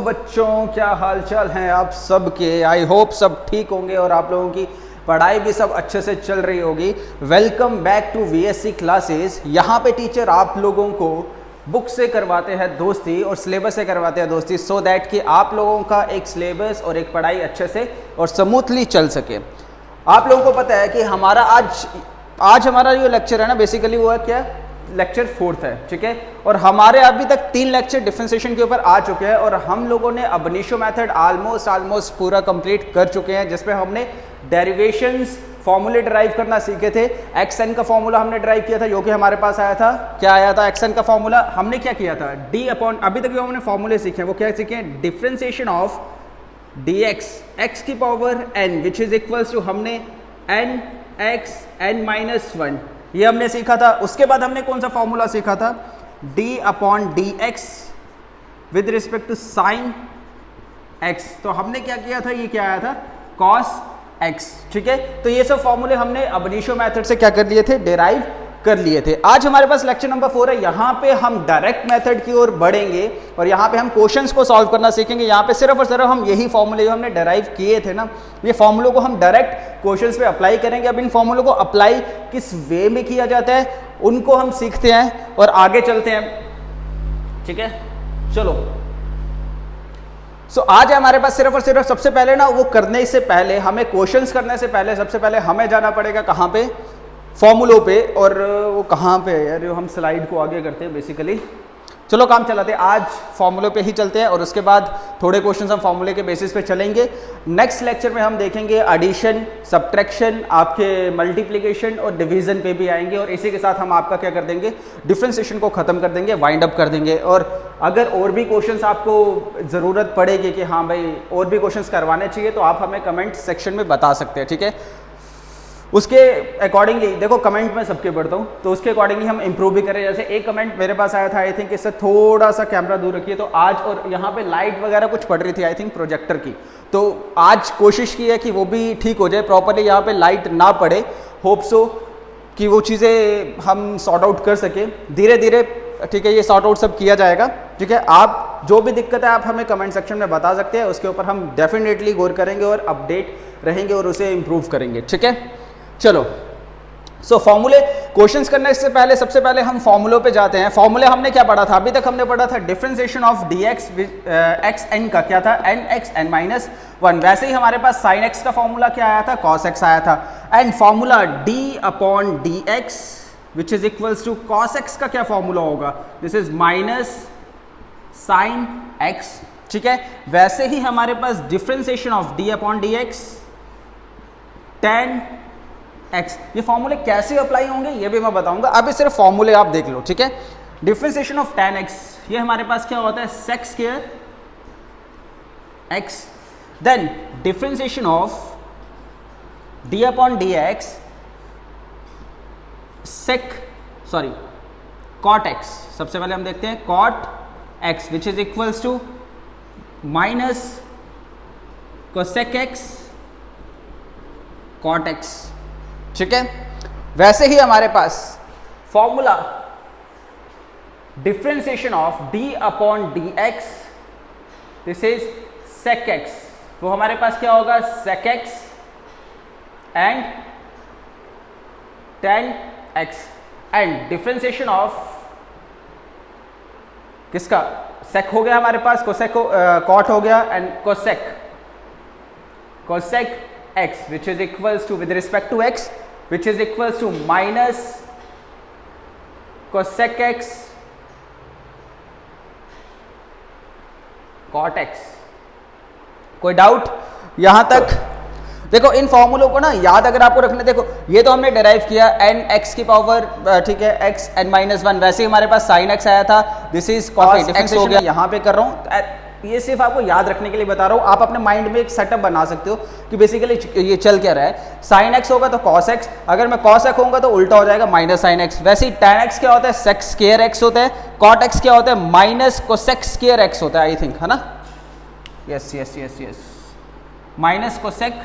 बच्चों, क्या हालचाल हैं आप सबके। आई होप सब ठीक होंगे और आप लोगों की पढ़ाई भी सब अच्छे से चल रही होगी। Welcome back to VSC classes. यहाँ पे टीचर आप लोगों को बुक से करवाते हैं दोस्ती और सिलेबस से करवाते हैं दोस्ती, सो दैट कि आप लोगों का एक सिलेबस और एक पढ़ाई अच्छे से और स्मूथली चल सके। आप लोगों को पता है कि हमारा आज हमारा जो लेक्चर है ना, बेसिकली वो है क्या, लेक्चर 4th है, ठीक है। और हमारे अभी तक 3 लेक्चर डिफरेंशिएशन के ऊपर आ चुके हैं और हम लोगों ने अब इनिशियो मेथड ऑलमोस्ट पूरा कंप्लीट कर चुके हैं, जिसमें हमने डेरिवेशंस फॉर्मूले ड्राइव करना सीखे थे। एक्स एन का फॉर्मूला हमने ड्राइव किया था, जो कि हमारे पास आया था। क्या आया था एक्स एन का फॉर्मूला? हमने क्या किया था, डी अपॉन, अभी तक जो हमने फॉर्मूले सीखे हैं वो क्या सीखे हैं, डिफरेंशिएशन ऑफ डी एक्स की power n which is equals to, हमने एन एक्स एन माइनस 1 ये हमने सीखा था। उसके बाद हमने कौन सा फॉर्मूला सीखा था, d upon D x with respect to sine x. तो हमने क्या किया था, ये क्या आया था, कॉस एक्स, ठीक है। तो ये सब फॉर्मूले हमने अब इनिशियो मेथड से क्या कर लिए थे, डेराइव कर लिए थे। आज हमारे पास लेक्चर नंबर 4 है। यहाँ पे हम डायरेक्ट मेथड की ओर बढ़ेंगे और यहाँ पे हम क्वेश्चंस को सॉल्व करना सीखेंगे। यहाँ पे सिर्फ और सिर्फ हम यही फॉर्मूले जो हमने डेराइव किए थे ना, ये फॉर्मूलों को हम डायरेक्ट क्वेश्चंस पे अप्लाई करेंगे। अब इन फॉर्मूलों को अप्लाई किस वे में किया जाता है उनको हम सीखते हैं और आगे चलते हैं, ठीक है। चलो आज हमारे पास सिर्फ और सिर्फ सबसे पहले ना, वो करने से पहले हमें क्वेश्चंस करने से पहले सबसे पहले हमें जाना पड़ेगा कहाँ पे, फॉर्मूलों पे। और वो कहाँ पे है यार, जो हम स्लाइड को आगे करते हैं बेसिकली। चलो काम चलाते हैं, आज फॉर्मूले पे ही चलते हैं और उसके बाद थोड़े क्वेश्चंस हम फॉर्मूले के बेसिस पे चलेंगे। नेक्स्ट लेक्चर में हम देखेंगे एडिशन, सब्ट्रैक्शन, आपके मल्टीप्लिकेशन और डिवीजन पे भी आएंगे। और इसी के साथ हम आपका क्या कर देंगे, डिफरेंशिएशन को खत्म कर देंगे, वाइंड अप कर देंगे। और अगर और भी क्वेश्चंस आपको ज़रूरत पड़ेगी कि हाँ भाई और भी क्वेश्चंस करवाने चाहिए, तो आप हमें कमेंट सेक्शन में बता सकते हैं, ठीक है। उसके अकॉर्डिंगली देखो, कमेंट में सबके पढ़ता हूँ, तो उसके अकॉर्डिंगली हम इंप्रूव भी करें। जैसे एक कमेंट मेरे पास आया था, आई थिंक इससे थोड़ा सा कैमरा दूर रखिए, तो आज, और यहाँ पे लाइट वगैरह कुछ पड़ रही थी आई थिंक प्रोजेक्टर की, तो आज कोशिश की है कि वो भी ठीक हो जाए प्रॉपरली, यहाँ पे लाइट ना पड़े। होप सो कि वो चीज़ें हम सॉर्ट आउट कर सके धीरे धीरे, ठीक है। ये सॉर्ट आउट सब किया जाएगा, ठीक है। आप जो भी दिक्कत है आप हमें कमेंट सेक्शन में बता सकते हैं, उसके ऊपर हम डेफिनेटली गौर करेंगे और अपडेट रहेंगे और उसे इम्प्रूव करेंगे, ठीक है। चलो फॉर्मूले क्वेश्चंस करने से पहले सबसे पहले हम फॉर्मूलों पे जाते हैं। फॉर्मूले हमने क्या पढ़ा था, अभी तक हमने पढ़ा था differentiation of d x x n का क्या था, एन एक्स एन माइनस 1। वैसे ही हमारे पास साइन एक्स का फॉर्मूला क्या आया था, कॉस एक्स आया था। And formula d upon D x which is equals to cos x का क्या फॉर्मूला होगा, this is minus sine x, ठीक है। वैसे ही हमारे पास differentiation of d upon D x ten x. ये फॉर्मूले कैसे अप्लाई होंगे ये भी मैं बताऊंगा, अभी सिर्फ फॉर्मूले आप देख लो, ठीक है। डिफरेंशिएशन ऑफ tan x, ये हमारे पास क्या होता है, sec square x। Then differentiation of d upon dx cot x। सबसे पहले हम देखते हैं cot x which is equals to minus cosec x cot x, ठीक है। वैसे ही हमारे पास formula differentiation of d upon D x, this is sec x, वो हमारे पास क्या होगा, sec x and tan x। And differentiation of किसका, sec हो गया हमारे पास, cosec cot हो गया, and cosec x which is equals to, with respect to x, which is equals to minus cosec x cot x। कोई doubt यहां तक? देखो इन फॉर्मूलों को ना याद अगर आपको रखने, देखो ये तो हमने डेराइव किया एन एक्स की पावर, ठीक है, एक्स एन माइनस 1। वैसे ही हमारे पास साइन एक्स आया था, दिस इज कॉस एक्स हो गया। यहाँ पे कर रहा हूँ, ये सिर्फ आपको याद रखने के लिए बता रहा हूँ। आप अपने माइंड में एक सेटअप बना सकते हो कि बेसिकली ये चल क्या रहा है। साइन एक्स होगा तो कॉस एक्स, अगर मैं कॉस एक्स होगा तो उल्टा हो जाएगा माइनस साइन एक्स। वैसे ही टैन एक्स क्या होता है, सेक स्क्वायर एक्स होता है। कॉट एक्स क्या होता है, माइनस कोसेक स्क्वायर एक्स होता है, आई थिंक, है ना। Yes yes yes yes, minus cosec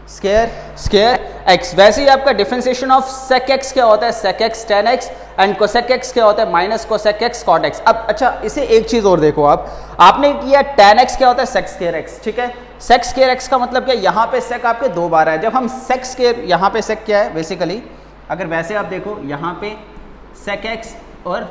square x. वैसे ही आपका डिफरेंशिएशन ऑफ सेक एक्स क्या होता है, sec x tan x. And cosec x क्या होता है minus cosec x cot x. अब अच्छा इसे एक चीज और देखो आप, आपने किया tan x क्या होता है सेक स्क्वायर एक्स, ठीक है। सेक स्क्वायर एक्स का मतलब क्या, यहाँ पे सेक आपके 2 बार है। जब हम सेक स्क्वायर, यहाँ पे सेक क्या है बेसिकली, अगर वैसे आप देखो यहाँ पे सेक एक्स और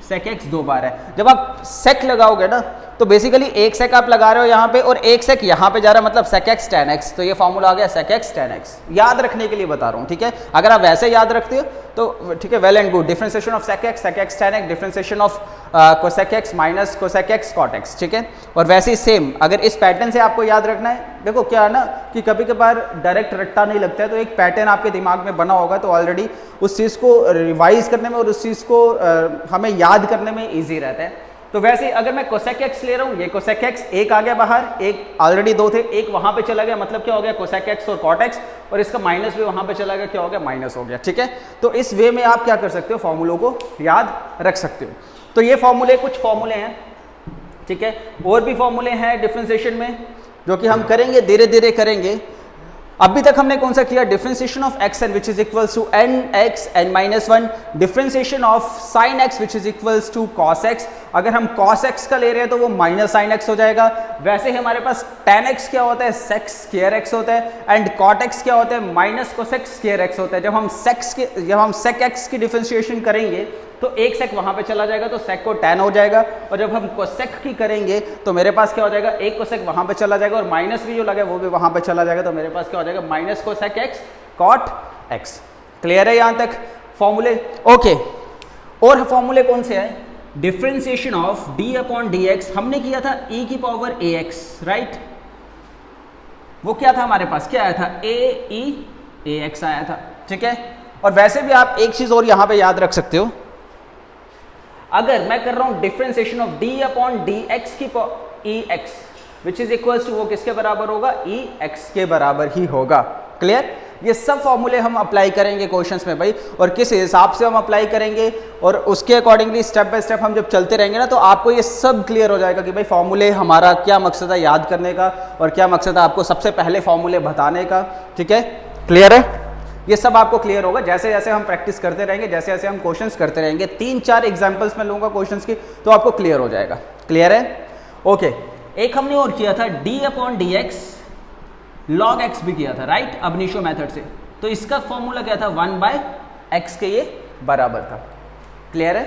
सेक एक्स 2 बार है। जब आप सेक लगाओगे ना तो बेसिकली एक सेक आप लगा रहे हो यहाँ पे और एक सेक यहाँ पे जा रहा है, मतलब सेक एक्स tan x। तो ये फॉर्मूला आ गया सेक एक्स tan x, याद रखने के लिए बता रहा हूँ, ठीक है। अगर आप वैसे याद रखते हो तो ठीक है, well and good. Differentiation of sec x tan x, differentiation of cosec x minus cosec x cot x, ठीक है। और वैसे ही सेम अगर इस पैटर्न से आपको याद रखना है, देखो क्या है ना कि कभी कभार डायरेक्ट रट्टा नहीं लगता है, तो एक पैटर्न आपके दिमाग में बना होगा तो ऑलरेडी उस चीज़ को रिवाइज करने में और उस चीज़ को हमें याद करने में ईजी रहता है। तो वैसे अगर मैं कोसेक एक्स ले रहा हूँ, ये कोसेक एक्स एक आ गया बाहर, एक ऑलरेडी 2 थे, एक वहां पे चला गया, मतलब क्या हो गया कोसेक एक्स और कॉट एक्स, और इसका माइनस भी वहां पे चला गया, क्या हो गया माइनस हो गया, ठीक है। तो इस वे में आप क्या कर सकते हो, फॉर्मूलों को याद रख सकते हो। तो ये फॉर्मूले कुछ फॉर्मूले हैं, ठीक है। और भी फॉर्मूले हैं डिफरेंशिएशन में जो कि हम करेंगे, धीरे धीरे करेंगे। अभी तक हमने कौन सा किया, differentiation of x n which is equals to n x n minus 1, differentiation of sine x which is equals to cos x. अगर हम कॉस एक्स का ले रहे हैं तो वो माइनस साइन एक्स हो जाएगा। वैसे ही हमारे पास tan x क्या होता है सेक स्क्वायर एक्स होता है, एंड कॉट एक्स क्या होता है माइनस कोसेक स्क्वायर एक्स होता है। जब हम सेक एक्स की डिफरेंशिएशन करेंगे तो एक सेक वहां पे चला जाएगा तो सेक को tan हो जाएगा, और जब हम कोसेक की करेंगे तो मेरे पास क्या हो जाएगा, एक कोसेक वहां पे चला जाएगा और माइनस भी जो लगा वो भी वहां पे चला जाएगा, तो मेरे पास क्या हो जाएगा minus cosec x cot x. Clear है यहां तक फॉर्मूले? ओके। और फॉर्मूले कौन से हैं, differentiation of d upon D x हमने किया था e की पावर ax, राइट। वो क्या था हमारे पास, क्या आया था ax आया था, ठीक है। और वैसे भी आप एक चीज और यहां पे याद रख सकते हो, अगर मैं कर रहा हूं differentiation of d upon D x की ex which is equals to, वो किसके बराबर होगा, ex के बराबर ही होगा। क्लियर? ये सब फॉर्मूले हम अप्लाई करेंगे क्वेश्चंस में भाई, और किस हिसाब से हम अप्लाई करेंगे और उसके अकॉर्डिंगली स्टेप बाय स्टेप हम जब चलते रहेंगे ना तो आपको ये सब क्लियर हो जाएगा कि भाई फॉर्मूले हमारा क्या मकसद है याद करने का और क्या मकसद है आपको सबसे पहले फॉर्मूले बताने का, ठीक है। क्लियर है? ये सब आपको क्लियर होगा जैसे जैसे हम प्रैक्टिस करते रहेंगे, जैसे जैसे हम क्वेश्चंस करते रहेंगे। 3-4 एग्जांपल्स में लूंगा क्वेश्चंस की तो आपको क्लियर हो जाएगा। क्लियर है? ओके। एक हमने और किया था d upon D x log x भी किया था, राइट, अब निशो मेथड से। तो इसका फॉर्मूला क्या था, 1/x के ये बराबर था। क्लियर है?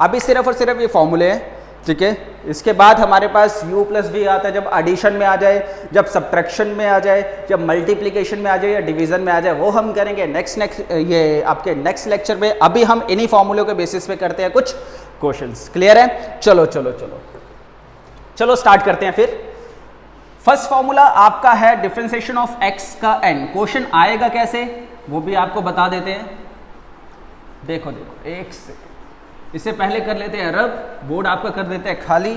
अभी सिर्फ और सिर्फ ये फॉर्मूले हैं, ठीक है। इसके बाद हमारे पास u प्लस v आता है जब एडिशन में आ जाए, जब सब्ट्रैक्शन में आ जाए, जब मल्टीप्लिकेशन में आ जाए या डिवीजन में आ जाए, वो हम करेंगे नेक्स्ट ये आपके नेक्स्ट लेक्चर में। अभी हम इन्हीं फॉर्मूलों के बेसिस पे करते हैं कुछ क्वेश्चंस। क्लियर है? चलो चलो चलो चलो स्टार्ट करते हैं फिर। फर्स्ट फॉर्मूला आपका है डिफरेंशिएशन ऑफ x का n। क्वेश्चन आएगा कैसे वो भी आपको बता देते हैं। देखो देखो एक से इससे पहले कर लेते हैं रब, बोर्ड आपका कर देते हैं खाली,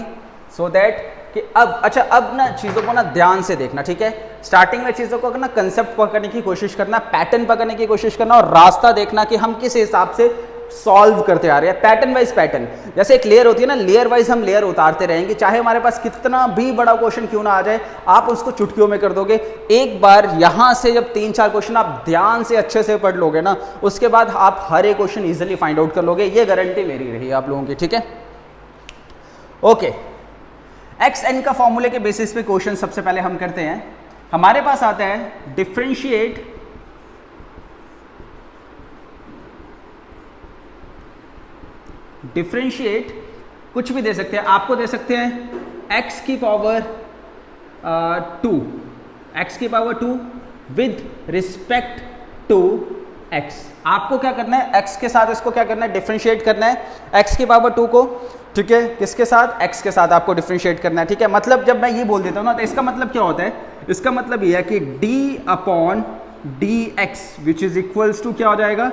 सो दैट कि अब अच्छा अब ना चीज़ों को ना ध्यान से देखना, ठीक है। स्टार्टिंग में चीज़ों को ना कंसेप्ट पकड़ने की कोशिश करना, पैटर्न पकड़ने की कोशिश करना और रास्ता देखना कि हम किस हिसाब से सॉल्व करते आ रहे हैं। पैटर्न वाइज पैटर्न, जैसे एक लेयर होती है ना, लेयर वाइज हम लेयर उतारते रहेंगे, चाहे हमारे पास कितना भी बड़ा क्वेश्चन क्यों ना आ जाए, आप उसको चुटकियों में कर दोगे। एक बार यहां से जब 3-4 क्वेश्चन आप ध्यान से अच्छे से पढ़ लोगे ना, उसके बाद आप हर एक क्वेश्चन इजीली फाइंड आउट कर लोगे। ये गारंटी मेरी रही आप लोगों की, ठीक है। ओके, एक्स एन का फॉर्मूले के बेसिस पे क्वेश्चन सबसे पहले हम करते हैं। हमारे पास आता है डिफरेंशिएट कुछ भी दे सकते हैं, आपको दे सकते हैं x की पावर 2, x की power 2 with respect to x। आपको क्या करना है, x के साथ इसको क्या करना है, डिफरेंशिएट करना है x की पावर 2 को, ठीक है। किसके साथ, x के साथ आपको डिफरेंशिएट करना है, ठीक है। मतलब जब मैं ये बोल देता हूँ ना तो इसका मतलब क्या होता है, इसका मतलब ये है कि d upon D x which is equals to क्या हो जाएगा,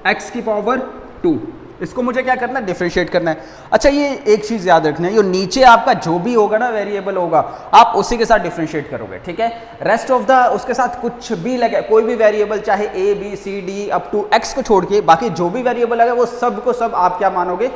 x की पावर 2। इसको मुझे क्या करना है, डिफरेंशिएट करना है। अच्छा ये एक चीज याद रखना है, ये नीचे आपका जो भी होगा ना वेरिएबल होगा, आप उसी के साथ डिफरेंशिएट करोगे, ठीक है। रेस्ट ऑफ द उसके साथ कुछ भी लगे, कोई भी वेरिएबल चाहे a b c d up to x को छोड़ के बाकी जो भी वेरिएबल लगे वो सब को सब आप क्या मानोगे,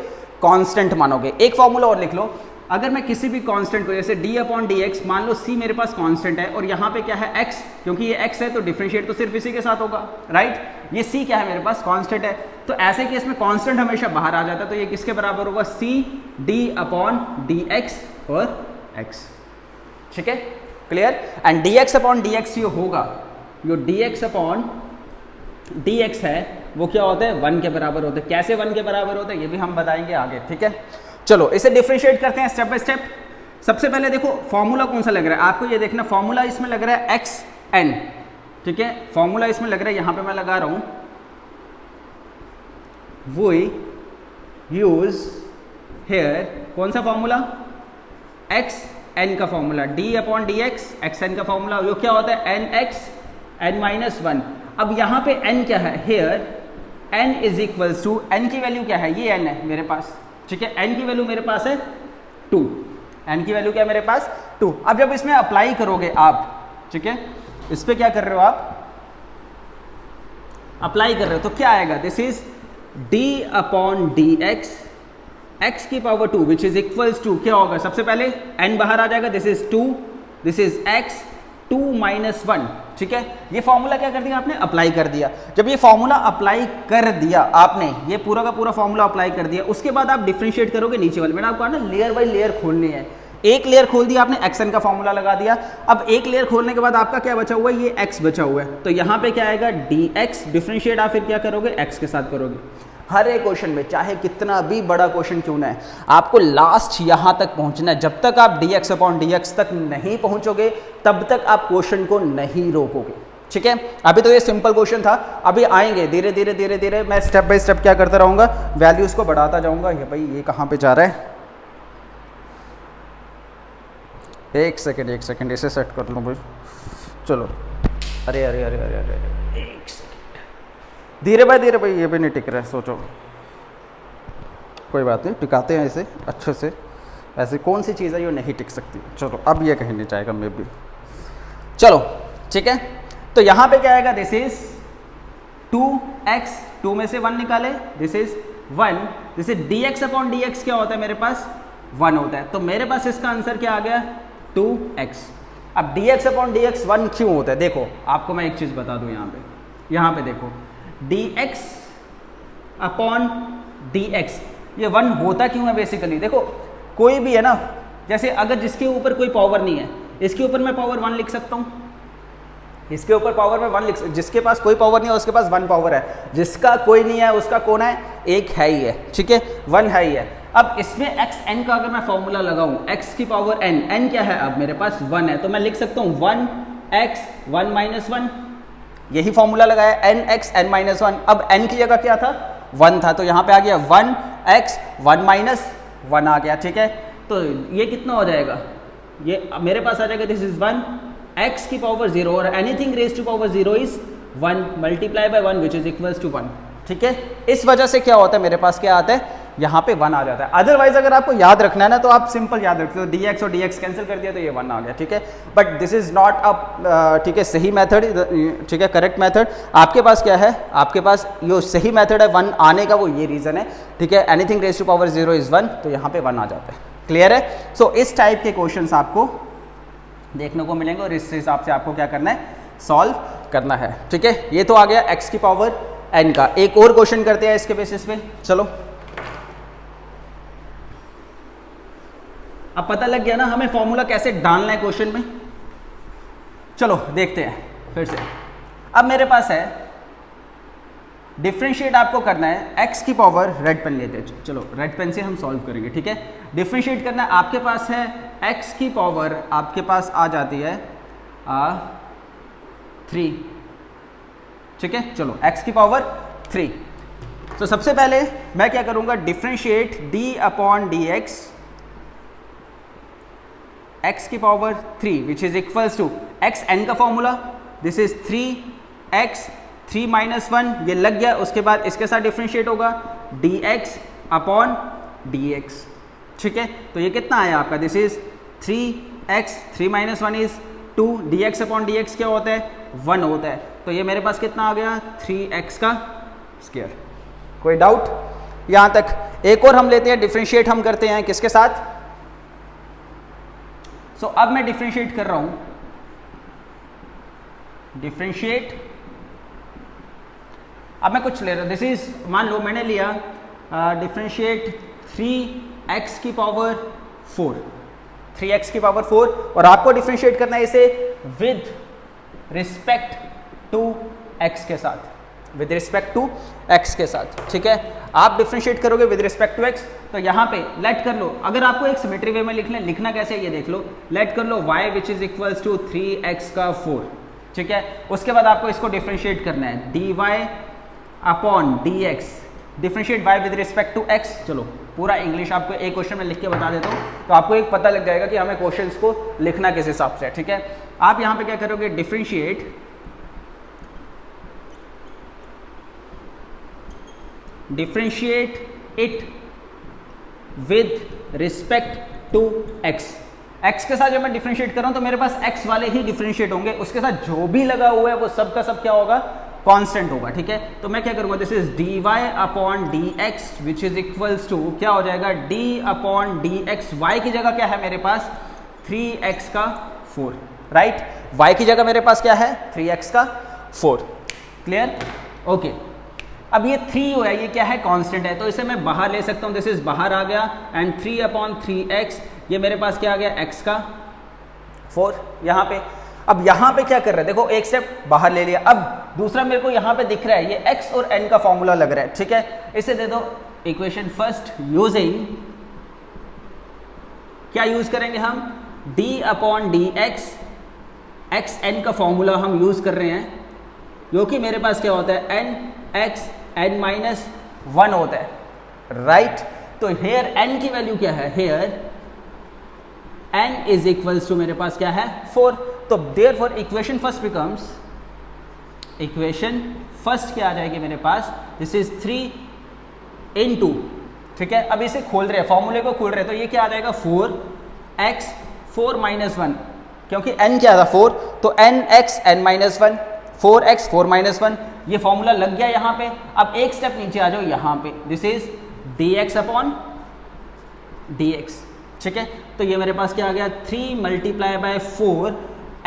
कांस्टेंट मानोगे। एक फॉर्मूला और लिख लो, अगर मैं किसी भी कांस्टेंट को जैसे d अपॉन डी एक्स, मान लो c मेरे पास कांस्टेंट है और यहाँ पे क्या है x, क्योंकि ये x है तो डिफरेंशिएट तो सिर्फ इसी के साथ होगा, राइट। ये c क्या है मेरे पास, कांस्टेंट है, तो ऐसे केस में कांस्टेंट हमेशा बाहर आ जाता है, तो ये किसके बराबर होगा, c d upon D x और x, ठीक है, clear. And dx upon D x ये होगा, जो dx अपॉन डी एक्स है वो क्या होता है, 1 के बराबर होता है। कैसे 1 के बराबर होता है ये भी हम बताएंगे आगे, ठीक है। चलो इसे डिफरेंशिएट करते हैं स्टेप बाय स्टेप। सबसे पहले देखो फॉर्मूला कौन सा लग रहा है आपको, ये देखना फॉर्मूला इसमें लग रहा है xn, ठीक है, फॉर्मूला इसमें लग रहा है, यहां पे मैं लगा रहा हूं, वी यूज हेयर कौन सा फॉर्मूला, xn का formula, d upon D x, xn का फॉर्मूला जो क्या होता है nx n-1। अब यहां पे n क्या है, here n is equals to, n की वैल्यू क्या है, ये n है मेरे पास, ठीक है, n की वैल्यू मेरे पास है 2, n की वैल्यू क्या है मेरे पास 2। अब जब इसमें अप्लाई करोगे आप, ठीक है, इस पे क्या कर रहे हो आप, अप्लाई कर रहे हो तो क्या आएगा, this is d upon D x, x की power 2 which is equals to, क्या होगा, सबसे पहले n बाहर आ जाएगा, this is 2, this is x 2 - 1, ठीक है। ये फॉर्मूला क्या कर दिया आपने, अप्लाई कर दिया। जब ये फॉर्मूला अप्लाई कर दिया आपने, ये पूरा का पूरा फॉर्मूला अप्लाई कर दिया, उसके बाद आप डिफरेंशिएट करोगे नीचे वाले, मैंने आपको कहा ना लेयर बाय लेयर खोलनी है। एक लेयर खोल दिया आपने, xn का फॉर्मूला लगा दिया। अब एक लेयर खोलने के बाद आपका क्या बचा हुआ है, ये x बचा हुआ है, तो यहाँ पे क्या आएगा dx, डिफरेंशिएट आप फिर क्या करोगे, x के साथ करोगे। हर एक क्वेश्चन में चाहे कितना भी बड़ा क्वेश्चन क्यों ना है, आपको लास्ट यहां तक पहुंचना है। जब तक आप dx अपॉन dx तक नहीं पहुंचोगे तब तक आप क्वेश्चन को नहीं रोकोगे, ठीक है। अभी तो ये सिंपल क्वेश्चन था, अभी आएंगे धीरे धीरे धीरे धीरे, मैं स्टेप बाय स्टेप क्या करता रहूंगा, वैल्यूज को बढ़ाता जाऊंगा। ये भाई ये कहां पे जा रहा है, एक सेकेंड इसे सेट कर लो भाई, चलो, अरे अरे अरे अरे अरे, एक सेकेंड, धीरे भाई ये भी नहीं टिक रहा है, सोचो, कोई बात नहीं, टिकाते हैं इसे अच्छे से। ऐसी कौन सी चीज़ है जो नहीं टिक सकती, चलो अब ये कहीं नहीं जाएगा मे भी, चलो ठीक है। तो यहाँ पे क्या आएगा, दिस इज 2x, 2 में से 1 निकाले, this is 1, this is dx upon D x क्या होता है मेरे पास 1 होता है, तो मेरे पास इसका आंसर क्या आ गया 2x। अब dx अपॉन डी एक्स 1 क्यों होता है, देखो आपको मैं एक चीज़ बता दूँ, यहाँ पे देखो dx अपॉन dx ये 1 होता क्यों है बेसिकली, देखो कोई भी है ना, जैसे अगर जिसके ऊपर कोई पावर नहीं है, इसके ऊपर मैं पावर 1 लिख सकता हूँ, इसके ऊपर पावर में 1 लिख, जिसके पास कोई पावर नहीं है उसके पास 1 पावर है, जिसका कोई नहीं है उसका कौन है, एक है ही है, ठीक है, 1 है ही है। अब इसमें xn का अगर मैं फॉर्मूला लगाऊं, x की पावर n, n क्या है अब मेरे पास 1 है, तो मैं लिख सकता हूँ 1x 1 - 1, यही फॉर्मूला लगाया nx n - 1। अब n की जगह क्या था 1 था, तो यहाँ पे आ गया 1x 1 - 1 आ गया, ठीक है। तो ये कितना हो जाएगा, ये मेरे पास आ जाएगा दिस इज 1 x की पावर 0 और anything raise to power 0 is 1 multiply by 1 which is equals to 1, ठीक है। इस वजह से क्या होता है मेरे पास क्या आता है, यहाँ पे 1 आ जाता है। अदरवाइज अगर आपको याद रखना है ना तो आप सिंपल याद रखते हो, dx और dx कैंसिल कर दिया तो ये 1 आ गया, ठीक है। But this is not a ठीक है सही मेथड, ठीक है, करेक्ट मेथड। आपके पास क्या है, आपके पास जो सही मेथड है 1 आने का, वो ये रीज़न है, ठीक है। Anything raise to power 0 is 1, तो यहाँ पे 1 आ जाता है, क्लियर है। सो इस टाइप के क्वेश्चंस आपको देखने को मिलेंगे और इस हिसाब से आपको क्या करना है, सॉल्व करना है, ठीक है। ये तो आ गया x की पावर n का। एक और क्वेश्चन करते हैं इसके बेसिस पे, चलो। अब पता लग गया ना हमें फॉर्मूला कैसे डालना है क्वेश्चन में, चलो देखते हैं फिर से। अब मेरे पास है डिफरेंशिएट आपको करना है x की पावर, रेड पेन लेते हैं, चलो रेड पेन से हम सॉल्व करेंगे, ठीक है। डिफरेंशिएट करना है, आपके पास है x की पावर, आपके पास आ जाती है 3, ठीक है। चलो x की पावर 3, तो सबसे पहले मैं क्या करूंगा, differentiate d upon D x की power 3 which is equals to x n का फॉर्मूला, दिस इज 3x 3 - 1, ये लग गया। उसके बाद इसके साथ डिफरेंशिएट होगा dx अपॉन dx, ठीक है। तो ये कितना आया आपका, this is 3x 3 - 1 is 2, dx upon dx क्या होता है 1 होता है, तो ये मेरे पास कितना आ गया 3x का स्क्वायर। कोई डाउट यहाँ तक। एक और हम लेते हैं, डिफरेंशिएट हम करते हैं किसके साथ, सो अब मैं डिफ्रेंशिएट कर रहा हूं, डिफ्रेंशिएट, अब मैं कुछ ले रहा हूं, दिस इज, मान लो मैंने लिया डिफ्रेंशिएट 3x की पावर 4, 3x की पावर 4, और आपको डिफ्रेंशिएट करना है इसे विद रिस्पेक्ट टू x के साथ, विद रिस्पेक्ट टू x के साथ, ठीक है। आप डिफ्रेंशिएट करोगे विद रिस्पेक्ट टू x, तो यहाँ पे लेट कर लो, अगर आपको एक सिमेट्री वे में लिखना कैसे है ये देख लो, लेट कर लो y which is equals to 3x का 4, ठीक है। उसके बाद आपको इसको डिफ्रेंशिएट करना है dy upon dx, differentiate y with respect to x। चलो पूरा इंग्लिश आपको एक क्वेश्चन में लिख के बता देता हूँ, तो आपको एक पता लग जाएगा कि हमें क्वेश्चंस को लिखना किस हिसाब से है, ठीक है। आप यहाँ पे क्या करोगे, differentiate it with respect to x के साथ जब मैं डिफ्रेंशिएट कर रहा हूं तो मेरे पास x वाले ही डिफ्रेंशिएट होंगे, उसके साथ जो भी लगा हुआ है वो सब का सब क्या होगा, कांस्टेंट होगा, ठीक है। तो मैं क्या करूंगा, this is dy upon dx which is equals to क्या हो जाएगा, d अपॉन dx, y की जगह क्या है मेरे पास 3x का 4, राइट, y की जगह मेरे पास क्या है 3x का 4, क्लियर, ओके। अब ये 3 हुआ है, ये क्या है, कांस्टेंट है, तो इसे मैं बाहर ले सकता हूँ, दिस इज बाहर आ गया, एंड 3 अपॉन 3x, ये मेरे पास क्या आ गया, x का 4 यहाँ पे। अब यहाँ पे क्या कर रहे हैं, देखो एक स्टेप बाहर ले लिया, अब दूसरा मेरे को यहाँ पे दिख रहा है, ये x और n का फॉर्मूला लग रहा है, ठीक है। इसे दे दो इक्वेशन फर्स्ट, यूजिंग क्या यूज करेंगे हम, d upon dx, x n का फॉर्मूला हम यूज कर रहे हैं, जो कि मेरे पास क्या होता है, n n माइनस 1 होता है, राइट। तो हेयर n की वैल्यू क्या है, here n is equals to मेरे पास क्या है 4, तो therefore equation first becomes, equation first क्या आ जाएगी मेरे पास, दिस इज 3 into, ठीक है। अब इसे खोल रहे हैं, फॉर्मूले को खोल रहे हैं, तो ये क्या आ जाएगा 4x 4 माइनस 1, क्योंकि n क्या था 4, तो nx n minus 1, 4x 4 minus 1, ये फॉर्मूला लग गया यहाँ पे। अब एक स्टेप नीचे आ जाओ, यहाँ पे this is dx upon dx, ठीक है। तो ये मेरे पास क्या आ गया, 3 multiply by 4,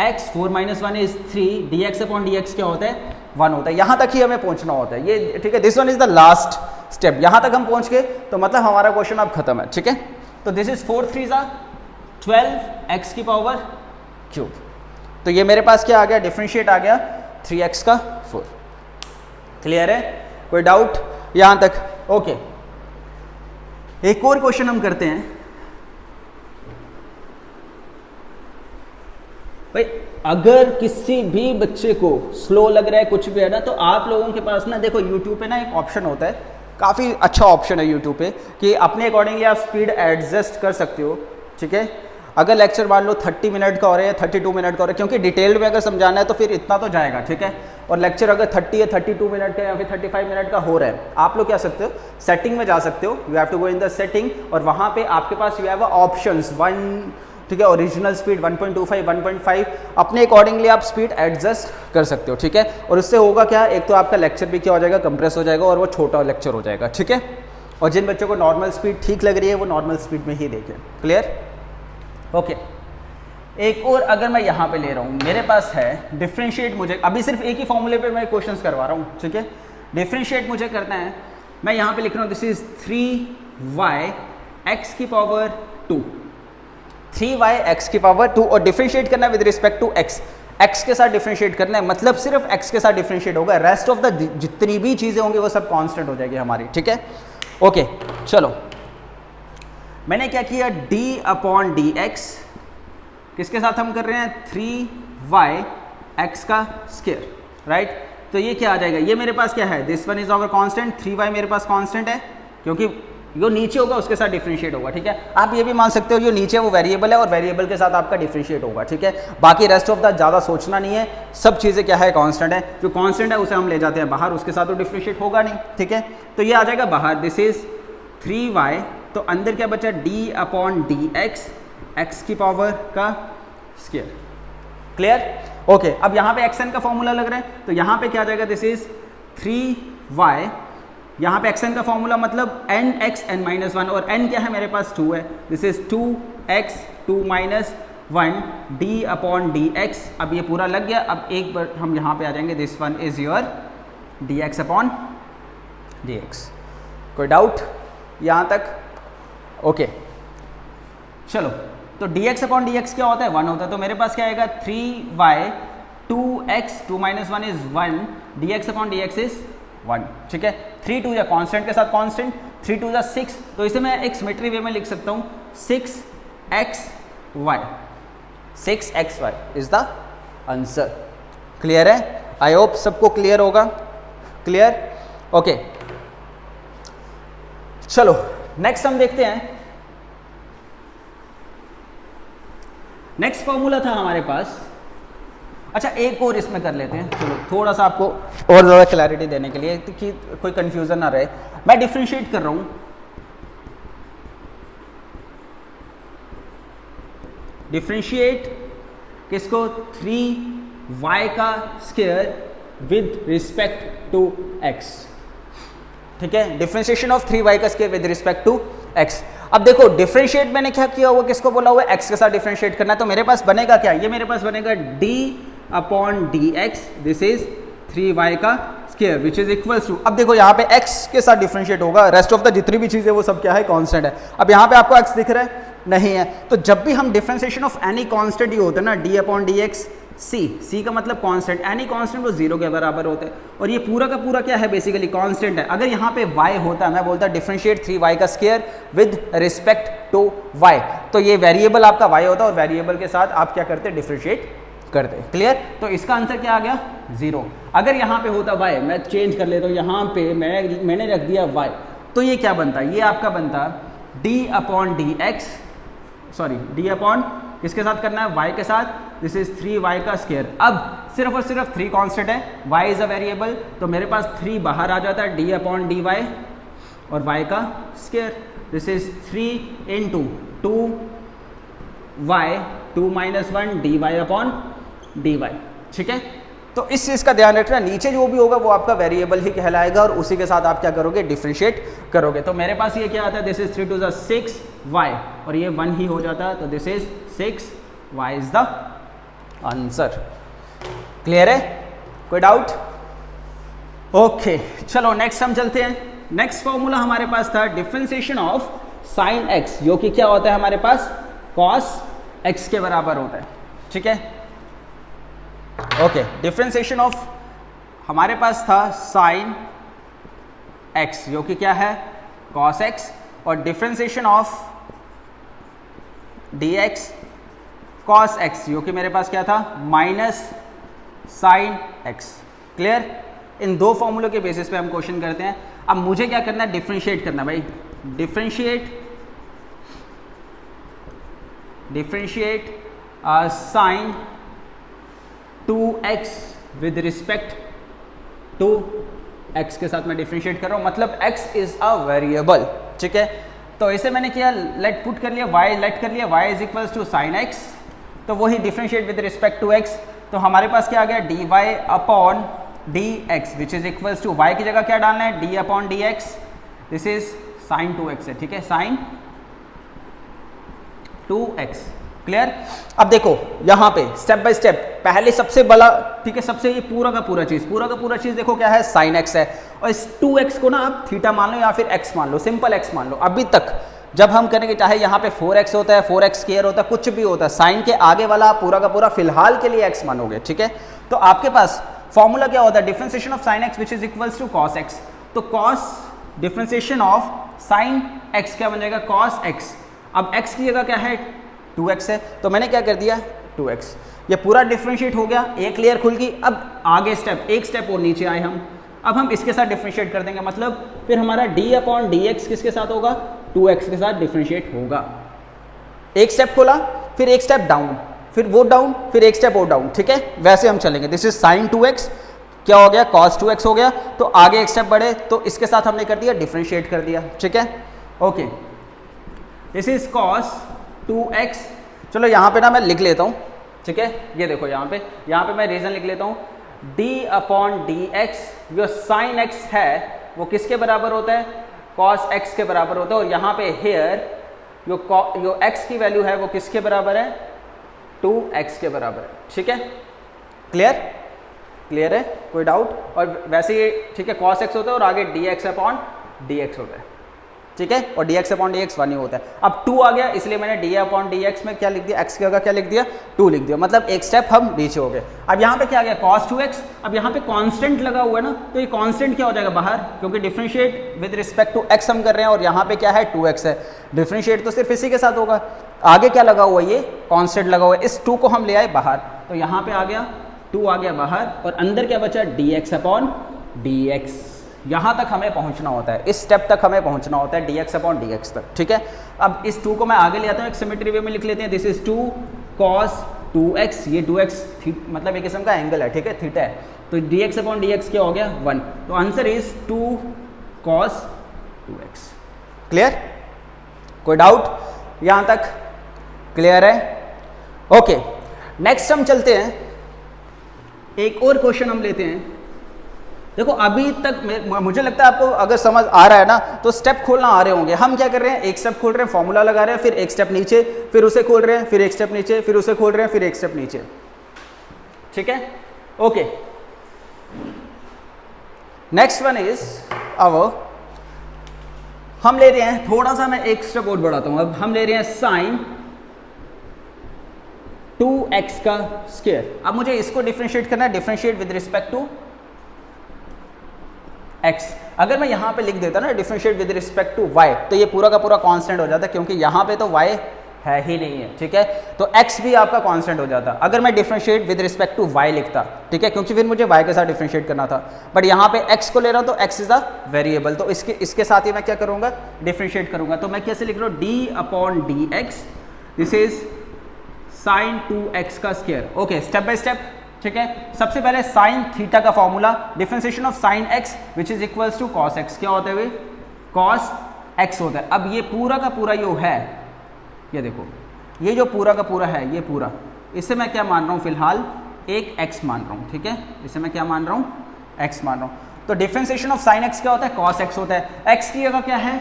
x 4 minus 1 is 3, dx upon dx क्या होता है 1 होता है। यहाँ तक ही हमें पहुँचना होता है, ये ठीक है, this one is the last step, यहाँ तक हम पहुँच गए तो मतलब हमारा क्वेश्चन अब खत्म है, ठीक है। तो दिस इज 4 3 12 x की पावर क्यूब, तो ये मेरे पास क्या आ गया, डिफरेंशिएट आ गया 3x का 4, क्लियर है, कोई डाउट यहाँ तक, ओके। एक और क्वेश्चन हम करते हैं भाई, अगर किसी भी बच्चे को स्लो लग रहा है कुछ भी है ना, तो आप लोगों के पास ना देखो यूट्यूब पे ना एक ऑप्शन होता है, काफ़ी अच्छा ऑप्शन है यूट्यूब पे, कि अपने अकॉर्डिंगली आप स्पीड एडजस्ट कर सकते हो, ठीक है। अगर लेक्चर मान लो 30 मिनट का हो रहा है, 32 मिनट का हो रहा है, क्योंकि डिटेल में अगर समझाना है तो फिर इतना तो जाएगा, ठीक है। और लेक्चर अगर 30 या 32 मिनट का या फिर 35 मिनट का हो रहा है, आप लोग क्या सकते हो, सेटिंग में जा सकते हो, you have to go in the setting, और वहाँ पे आपके पास यू हैव ऑप्शंस 1, ठीक है, ओरिजिनल स्पीड 1.25 1.5, अपने अकॉर्डिंगली आप स्पीड एडजस्ट कर सकते हो, ठीक है। और उससे होगा क्या, एक तो आपका लेक्चर भी क्या हो जाएगा, कंप्रेस हो जाएगा, और वो छोटा लेक्चर हो जाएगा, ठीक है। और जिन बच्चों को नॉर्मल स्पीड ठीक लग रही है वो नॉर्मल स्पीड में ही देखें, क्लियर, ओके। एक और अगर मैं यहाँ पे ले रहा हूँ, मेरे पास है डिफरेंशिएट, मुझे अभी सिर्फ एक ही फॉर्मूले पे मैं क्वेश्चंस करवा रहा हूँ, ठीक है। डिफरेंशिएट मुझे करना है, मैं यहाँ पे लिख रहा हूँ, दिस इज 3y x की पावर 2, 3y x की पावर 2, और डिफरेंशिएट करना है विद रिस्पेक्ट टू x के साथ डिफरेंशिएट करना है, मतलब सिर्फ x के साथ डिफरेंशिएट होगा, रेस्ट ऑफ द जितनी भी चीज़ें होंगी वो सब कांस्टेंट हो जाएगी हमारी, ठीक है, ओके। चलो मैंने क्या किया, d अपॉन dx, किसके साथ हम कर रहे हैं, 3y x का स्क्वायर, राइट। तो ये क्या आ जाएगा, ये मेरे पास क्या है, this one is our constant, 3y मेरे पास कांस्टेंट है, क्योंकि जो नीचे होगा उसके साथ डिफरेंशिएट होगा, ठीक है। आप ये भी मान सकते हो जो नीचे वो वेरिएबल है और वेरिएबल के साथ आपका डिफरेंशिएट होगा, ठीक है। बाकी रेस्ट ऑफ द ज़्यादा सोचना नहीं है, सब चीज़ें क्या है, कांस्टेंट है, जो कांस्टेंट है उसे हम ले जाते हैं बाहर, उसके साथ तो डिफरेंशिएट होगा नहीं, ठीक है। तो ये आ जाएगा बाहर, दिस इज 3y, तो अंदर क्या बचा, d अपॉन dx, x की पावर का स्क्वायर, क्लियर, ओके। अब यहाँ पे xn का फॉर्मूला लग रहा है, तो यहाँ पे क्या आ जाएगा, दिस इज 3y, यहाँ पे xn का फॉर्मूला मतलब nx n माइनस 1, और n क्या है मेरे पास 2 है, this is 2x 2 minus 1 D upon D x. अब ये पूरा लग गया। अब एक बार हम यहाँ पे आ जाएंगे, this one is your D x upon D x. कोई डाउट यहाँ तक? ओके चलो, तो D x upon D x क्या होता है? 1 होता है। तो मेरे पास क्या आएगा? 3y 2x 2 - 1 is 1 D x upon D x is 1। ठीक है, 3 2 या कॉन्स्टेंट के साथ कॉन्स्टेंट, 3 2 6। तो इसे मैं एक सिमेट्री वे में लिख सकता हूँ 6xy। 6xy is the answer. Clear है? आई होप सबको क्लियर होगा। क्लियर? ओके चलो नेक्स्ट हम देखते हैं। नेक्स्ट फॉर्मूला था हमारे पास। अच्छा एक और इसमें कर लेते हैं, चलो थोड़ा सा आपको और ज़्यादा क्लैरिटी देने के लिए कि कोई कंफ्यूजन ना रहे। मैं डिफरेंशिएट कर रहा हूं, डिफरेंशिएट किसको? 3y का square with respect to x। ठीक है, डिफरेंशिएशन ऑफ 3y का square with respect to x। अब देखो डिफरेंशिएट मैंने क्या किया हुआ, किसको बोला हुआ है? x के साथ डिफरेंशिएट करना है। तो मेरे पास बनेगा क्या? ये मेरे पास बनेगा d upon D x, this is 3y का square which is equals to. अब देखो यहाँ पे x के साथ डिफरेंशिएट होगा, रेस्ट ऑफ द जितनी भी चीजें वो सब क्या है? कांस्टेंट है। अब यहाँ पे आपको x दिख रहा है? नहीं है। तो जब भी हम डिफरेंशिएशन ऑफ एनी कांस्टेंट ही होता है ना, d upon D x, c का मतलब कांस्टेंट, एनी कांस्टेंट वो 0 के बराबर होते हैं। और ये पूरा का पूरा क्या है? बेसिकली कांस्टेंट है। अगर यहाँ पे y होता, मैं बोलता डिफरेंशिएट 3y का square with respect to y, तो ये वेरिएबल आपका y होता और वेरिएबल के साथ आप क्या करते? डिफरेंशिएट करते। क्लियर? तो इसका आंसर क्या आ गया? 0। अगर यहाँ पे होता y, मैं चेंज कर लेता हूँ, यहाँ पे मैंने रख दिया y, तो ये क्या बनता? ये आपका बनता d upon D x, sorry d upon किसके साथ करना है? y के साथ, दिस इज 3y का स्क्वायर। अब सिर्फ और सिर्फ 3 कांस्टेंट है, y इज अ वेरिएबल, तो मेरे पास 3 बाहर आ जाता है, d अपॉन डी वाई और y का square, this is 3 into 2y 2 - 1 dy upon dy। ठीक है, तो इस चीज़ का ध्यान रखना, नीचे जो भी होगा वो आपका वेरिएबल ही कहलाएगा और उसी के साथ आप क्या करोगे? डिफरेंशिएट करोगे। तो मेरे पास ये क्या आता है? दिस इज 3 2 6y और ये 1 ही हो जाता है, तो this is 6y is the answer. Clear है? कोई डाउट? ओके चलो नेक्स्ट हम चलते हैं। नेक्स्ट फॉर्मूला हमारे पास था डिफरेंशिएशन ऑफ साइन x, जो कि क्या होता है हमारे पास? कॉस x के बराबर होता है। ठीक है, ओके डिफरेंशिएशन ऑफ हमारे पास था साइन x, जो कि क्या है? कॉस x, और differentiation of dx cos x, जो कि मेरे पास क्या था? Minus sine x। क्लियर? इन दो फॉर्मूलों के बेसिस पे हम क्वेश्चन करते हैं। अब मुझे क्या करना है? डिफरेंशिएट करना है भाई। Differentiate sine 2x with respect to x के साथ मैं डिफरेंशिएट कर रहा हूँ, मतलब x इज अ वेरिएबल। ठीक है, तो इसे मैंने किया, लेट पुट कर लिया, y लेट कर लिया, y is equals to sine x, तो वही differentiate with respect to x। तो हमारे पास क्या आ गया? dy upon dx which is equals to y की जगह क्या डालना है? d upon dx, this is sine 2x है। ठीक है, साइन 2x। क्लियर? अब देखो यहाँ पे स्टेप बाय स्टेप, पहले सबसे बड़ा, ठीक है, सबसे ये पूरा का पूरा चीज देखो क्या है? साइन x है, और इस 2x को ना आप थीटा मान लो या फिर x मान लो, सिंपल x मान लो। अभी तक जब हम करेंगे, चाहे यहाँ पे 4x होता है, 4x स्क्वायर होता है, कुछ भी होता है, साइन के आगे वाला पूरा का पूरा फिलहाल के लिए x मानोगे। ठीक है, तो आपके पास फॉर्मूला क्या होता है? Differentiation of sine x which is equals to cos x। तो cos differentiation of sine x क्या बन जाएगा? Cos x। अब x की जगह क्या है? 2x है, तो मैंने क्या कर दिया? 2x। ये पूरा डिफरेंशिएट हो गया, एक लेयर खुल गई। अब आगे स्टेप, एक स्टेप और नीचे आए हम, अब हम इसके साथ डिफरेंशिएट कर देंगे, मतलब फिर हमारा d अपॉन डी एक्स किसके साथ होगा? 2x के साथ डिफरेंशिएट होगा। एक स्टेप खोला, फिर एक स्टेप डाउन, फिर वो डाउन, फिर एक स्टेप और डाउन। ठीक है, वैसे हम चलेंगे। दिस इज साइन 2x, क्या हो गया? cos 2x हो गया। तो आगे एक स्टेप बढ़े, तो इसके साथ हमने कर दिया डिफरेंशिएट कर दिया। ठीक है, okay, this is cos 2x। चलो यहाँ पे ना मैं लिख लेता हूँ। ठीक है, ये देखो यहाँ पे मैं रीजन लिख लेता हूँ। d अपॉन डी एक्स, जो साइन x है वो किसके बराबर होता है? cos x के बराबर होता है। और यहाँ पे हेयर जो x की वैल्यू है वो किसके बराबर है? 2x के बराबर है। ठीक है, क्लियर? क्लियर है, कोई डाउट? और वैसे ये ठीक है cos x होता है और आगे dx अपॉन dx होता है। ठीक है, और dx अपॉन dx 1 ही होता है। अब 2 आ गया, इसलिए मैंने d अपॉन dx में क्या लिख दिया, x की जगह क्या लिख दिया, 2 लिख दिया, मतलब एक स्टेप हम नीचे हो गए। अब यहाँ पे क्या आ गया cos 2x, अब यहाँ पे कांस्टेंट लगा हुआ है ना, तो ये कांस्टेंट क्या हो जाएगा बाहर, क्योंकि differentiate with respect to x हम कर रहे हैं और यहाँ पे क्या है 2x है, डिफरेंशिएट तो सिर्फ इसी के साथ होगा। आगे क्या लगा हुआ है, ये कांस्टेंट लगा हुआ है, इस 2 को हम ले आए बाहर, तो यहाँ पे आ गया 2 आ गया बाहर और अंदर क्या बचा dx अपॉन dx। यहाँ तक हमें पहुँचना होता है, इस स्टेप तक हमें पहुँचना होता है dx अपॉन dx तक। ठीक है, अब इस 2 को मैं आगे ले आता हूँ, एक सिमेट्री वे में लिख लेते हैं, दिस इज 2 cos 2x, ये 2x मतलब एक किस्म का एंगल है, ठीक है, थीटा है, तो dx अपॉन dx क्या हो गया 1, तो answer is 2 cos 2x। Clear? कोई डाउट यहाँ तक? क्लियर है? ओके, नेक्स्ट हम चलते हैं, एक और क्वेश्चन हम लेते हैं। देखो अभी तक मुझे लगता है आपको अगर समझ आ रहा है ना, तो स्टेप खोलना आ रहे होंगे। हम क्या कर रहे हैं, एक स्टेप खोल रहे हैं, फॉर्मूला लगा रहे हैं, फिर एक स्टेप नीचे, फिर उसे खोल रहे हैं, फिर एक स्टेप नीचे, फिर उसे खोल रहे हैं, फिर एक स्टेप नीचे। ठीक है, ओके। नेक्स्ट वन इज अब हम ले रहे हैं, थोड़ा सा मैं एक स्टेप और बढ़ाता हूं, अब हम ले रहे हैं साइन 2x का स्क्वायर। अब मुझे इसको डिफरेंशिएट करना है, differentiate with respect to x। अगर मैं यहाँ पे लिख देता ना differentiate with respect to y, तो ये पूरा का पूरा कांस्टेंट हो जाता, क्योंकि यहाँ पे तो y है ही नहीं है। ठीक है, तो x भी आपका कांस्टेंट हो जाता अगर मैं differentiate with respect to y लिखता। ठीक है, क्योंकि फिर मुझे y के साथ डिफरेंशिएट करना था, बट यहाँ पे x को ले रहा हूँ तो x इज अ वेरिएबल, तो इसके साथ ही मैं क्या करूँगा, डिफरेंशिएट करूँगा। तो मैं कैसे लिख रहा हूँ, d upon D x, this is sine 2x का square. Okay, step by step. ठीक है, सबसे पहले साइन थीटा का formula, differentiation of sine x which is equals to cos x, क्या होता है, कॉस x होता है। अब ये पूरा का पूरा यो है, ये देखो, ये जो पूरा का पूरा है, ये पूरा, इसे मैं क्या मान रहा हूँ फिलहाल, एक x मान रहा हूँ। ठीक है, इसे मैं क्या मान रहा हूँ, x मान रहा हूँ। तो डिफरेंशिएशन ऑफ साइन x क्या होता है, कॉस x होता है। x की जगह क्या है,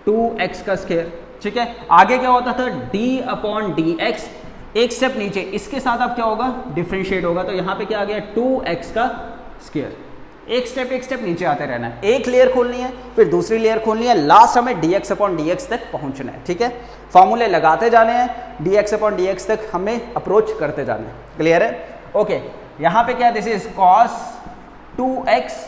2x का स्क्वायर। ठीक है, आगे क्या होता था, d अपॉन डी एक्स, एक स्टेप नीचे, इसके साथ अब क्या होगा, डिफरेंशिएट होगा, तो यहाँ पे क्या आ गया, 2x का स्क्वायर। एक स्टेप नीचे आते रहना है, एक लेयर खोलनी है, फिर दूसरी लेयर खोलनी है, लास्ट हमें dx अपॉन dx तक पहुंचना है। ठीक है, फॉर्मूले लगाते जाने हैं, dx अपॉन dx तक हमें अप्रोच करते जाना है। क्लियर है? ओके, यहाँ पे क्या, दिस इज cos 2x।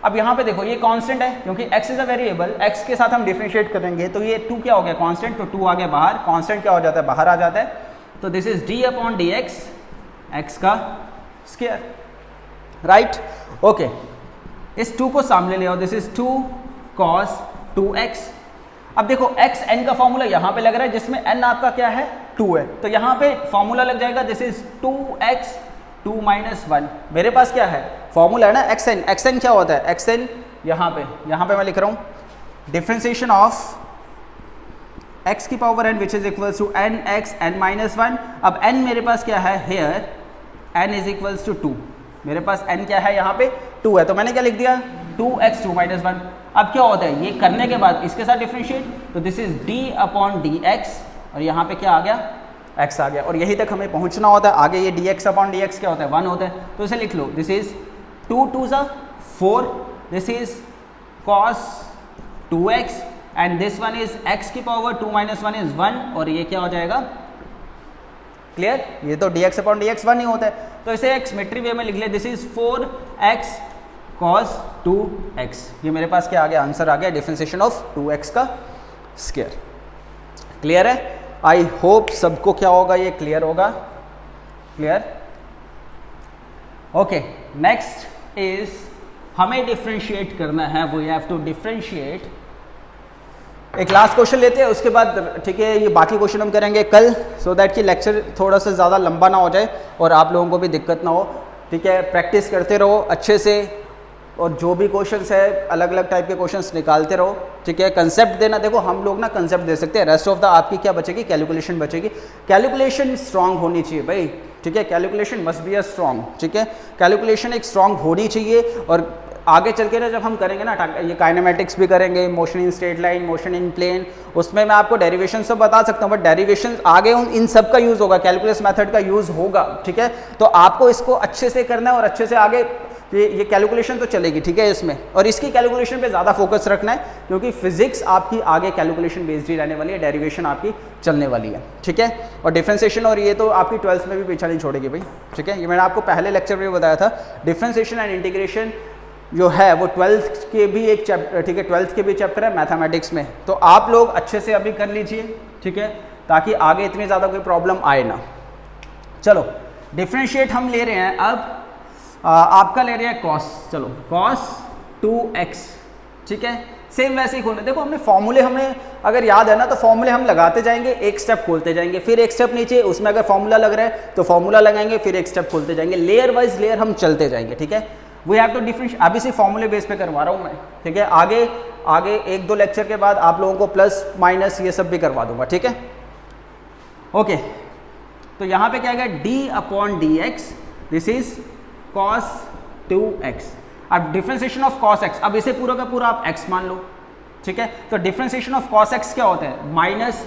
अब यहाँ पे देखो ये कांस्टेंट है, क्योंकि x is a variable, x के साथ हम डिफरेंशिएट करेंगे, तो ये 2 क्या हो गया, कांस्टेंट, तो 2 आ गया बाहर, कांस्टेंट क्या हो जाता है, बाहर आ जाता है, तो this is d upon D x, x का स्क्वायर। राइट? ओके, इस 2 को सामने ले आओ, दिस इज 2 cos 2x। अब देखो x n का फॉर्मूला यहाँ पे लग रहा है, जिसमें n आपका क्या है, 2 है, तो यहाँ पे फॉर्मूला लग जाएगा, दिस इज 2x 2 माइनस 1। मेरे पास क्या है, फॉर्मूला है ना xn, xn क्या होता है, xn यहाँ पे मैं लिख रहा हूँ डिफरेंशिएशन ऑफ x की power n which is equals to n x n minus 1। अब n मेरे पास क्या है, here n is equals to 2, मेरे पास n क्या है, यहाँ पे 2 है, तो मैंने क्या लिख दिया, 2x 2 माइनस 1। अब क्या होता है, ये करने के बाद इसके साथ डिफरेंशिएट, तो this is d upon D x, और यहाँ पे क्या आ गया, x आ गया, और यही तक हमें पहुँचना होता है। आगे ये dx अपॉन dx क्या होता है, 1 होता है, तो इसे लिख लो, this is 2 2 4, this is cos 2x and this one is x की पावर 2 माइनस 1 इज 1, और ये क्या हो जाएगा, क्लियर, ये तो dx अपॉन dx 1 ही होता है, तो इसे एक सिमेट्री वे में लिख ले, this is 4x cos 2x। ये मेरे पास क्या आ गया, आंसर आ गया, डिफरेंशिएशन ऑफ 2x का स्क्वायर। क्लियर है? आई होप सबको क्या होगा, ये क्लियर होगा। क्लियर? ओके, नेक्स्ट इज हमें डिफरेंशिएट करना है, वी हैव टू डिफरेंशिएट। एक लास्ट क्वेश्चन लेते हैं, उसके बाद ठीक है ये बाकी क्वेश्चन हम करेंगे कल, सो दैट कि लेक्चर थोड़ा सा ज़्यादा लंबा ना हो जाए और आप लोगों को भी दिक्कत ना हो। ठीक है, प्रैक्टिस करते रहो अच्छे से, और जो भी क्वेश्चंस है अलग अलग टाइप के क्वेश्चंस निकालते रहो। ठीक है, कंसेप्ट देना, देखो हम लोग ना कंसेप्ट दे सकते हैं, रेस्ट ऑफ द आपकी क्या बचेगी, कैलकुलेशन बचेगी। कैलकुलेशन स्ट्रांग होनी चाहिए भाई, ठीक है, calculation must be a strong. ठीक है, कैलकुलेशन एक स्ट्रांग होनी चाहिए, और आगे चल के ना जब हम करेंगे ना ये काइनेमेटिक्स भी करेंगे, motion in straight line, motion in plane, उसमें मैं आपको डेरिवेशन सब बता सकता हूँ, बट डेरिवेशन आगे इन सब का यूज़ होगा, कैलकुलस मेथड का यूज़ होगा, ठीक है। तो आपको इसको अच्छे से करना है और अच्छे से आगे ये कैलकुलेशन तो चलेगी, ठीक है इसमें, और इसकी कैलकुलेशन पे ज़्यादा फोकस रखना है क्योंकि फिजिक्स आपकी आगे कैलकुलेशन बेस्ड ही रहने वाली है, डेरिवेशन आपकी चलने वाली है, ठीक है। और डिफरेंशिएशन और ये तो आपकी 12th में भी पीछा नहीं छोड़ेगी भाई, ठीक है। ये मैंने आपको पहले लेक्चर में बताया था, डिफरेंशिएशन एंड इंटीग्रेशन जो है वो 12th के भी एक चैप्टर, ठीक है, 12th के भी चैप्टर है मैथमेटिक्स में, तो आप लोग अच्छे से अभी कर लीजिए, ठीक है, ताकि आगे इतनी ज़्यादा कोई प्रॉब्लम आए ना। चलो डिफरेंशिएट हम ले रहे हैं अब, आपका ले रहे हैं कॉस, चलो कॉस 2x, ठीक है। सेम वैसे ही खोलना, देखो हमने फॉर्मूले, हमें अगर याद है ना तो फॉर्मूले हम लगाते जाएंगे, एक स्टेप खोलते जाएंगे, फिर एक स्टेप नीचे, उसमें अगर फॉर्मूला लग रहा है तो फॉर्मूला लगाएंगे, फिर एक स्टेप खोलते जाएंगे, लेयर वाइज लेयर हम चलते जाएंगे, ठीक है। वी हैव टू डिफरेंशिएट, अभी से फॉर्मूले बेस पे करवा रहा हूँ मैं, ठीक है। आगे आगे 1-2 लेक्चर के बाद आप लोगों को प्लस माइनस ये सब भी करवा दूंगा, ठीक है। ओके, तो यहाँ पे क्या आएगा, d/dx, this is cos 2x। अब डिफरेंशिएशन ऑफ cos x, अब इसे पूरा का पूरा आप x मान लो, ठीक है। तो डिफरेंशिएशन ऑफ cos x क्या होता है, माइनस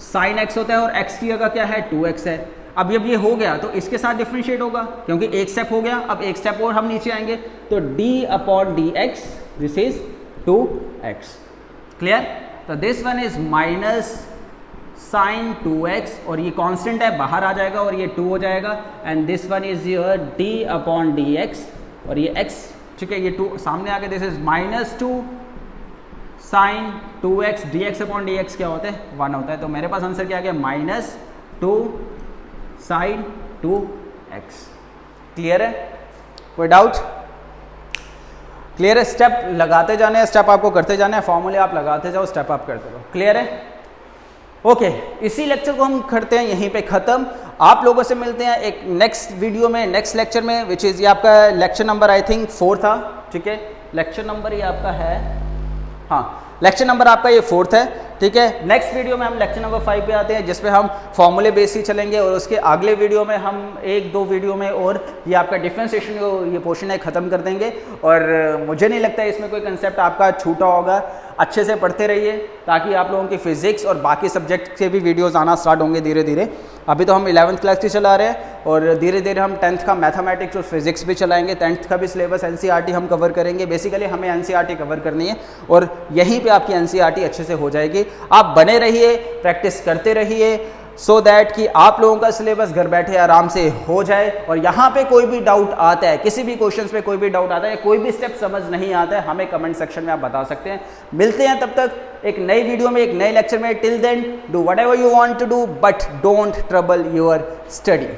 साइन x होता है और x की जगह क्या है 2x है। अब जब ये हो गया तो इसके साथ डिफरेंशिएट होगा क्योंकि एक स्टेप हो गया, अब एक स्टेप और हम नीचे आएंगे तो d/dx, this is 2x, clear. तो this one is minus sine 2x और ये कांस्टेंट है, बाहर आ जाएगा और ये 2 हो जाएगा, and this one is your d/dx और ये x, ठीक है, ये 2 सामने आ गया, this is minus 2 sign 2x, dx/dx क्या होता है 1 होता है, तो मेरे पास आंसर क्या आ गया, माइनस 2 साइन 2x। क्लियर है, कोई डाउट? क्लियर है, स्टेप लगाते जाने हैं, स्टेप आपको करते जाने हैं, फॉर्मूले आप लगाते जाओ, स्टेप आप करते रहो, क्लियर है। ओके, इसी लेक्चर को हम करते हैं यहीं पे ख़त्म। आप लोगों से मिलते हैं एक नेक्स्ट वीडियो में, नेक्स्ट लेक्चर में, विच इज़ ये आपका लेक्चर नंबर आई थिंक 4 था, ठीक है। लेक्चर नंबर ये आपका है, हाँ लेक्चर नंबर आपका ये 4th है, ठीक है। नेक्स्ट वीडियो में हम लेक्चर नंबर 5 पे आते हैं जिसमें हम फॉर्मूले बेस ही चलेंगे और उसके अगले वीडियो में हम 1-2 वीडियो में और ये आपका डिफरेंशिएशन जो ये पोर्शन है ख़त्म कर देंगे। और मुझे नहीं लगता इसमें कोई कंसेप्ट आपका छूटा होगा, अच्छे से पढ़ते रहिए ताकि आप लोगों की फिजिक्स और बाकी सब्जेक्ट के भी वीडियोस आना स्टार्ट होंगे धीरे धीरे। अभी तो हम 11th क्लास की चला रहे हैं और धीरे धीरे हम 10th का मैथमेटिक्स और फिजिक्स भी चलाएंगे, 10th का भी सिलेबस एनसीईआरटी हम कवर करेंगे। बेसिकली हमें एनसीईआरटी कवर करनी है और यहीं पे आपकी एनसीईआरटी अच्छे से हो जाएगी। आप बने रहिए, प्रैक्टिस करते रहिए, सो दैट कि आप लोगों का सिलेबस घर बैठे आराम से हो जाए। और यहाँ पे कोई भी डाउट आता है, किसी भी क्वेश्चन पे कोई भी डाउट आता है, कोई भी स्टेप समझ नहीं आता है, हमें कमेंट सेक्शन में आप बता सकते हैं। मिलते हैं तब तक एक नई वीडियो में, एक नए लेक्चर में। Till then do whatever you want to do but don't trouble your study.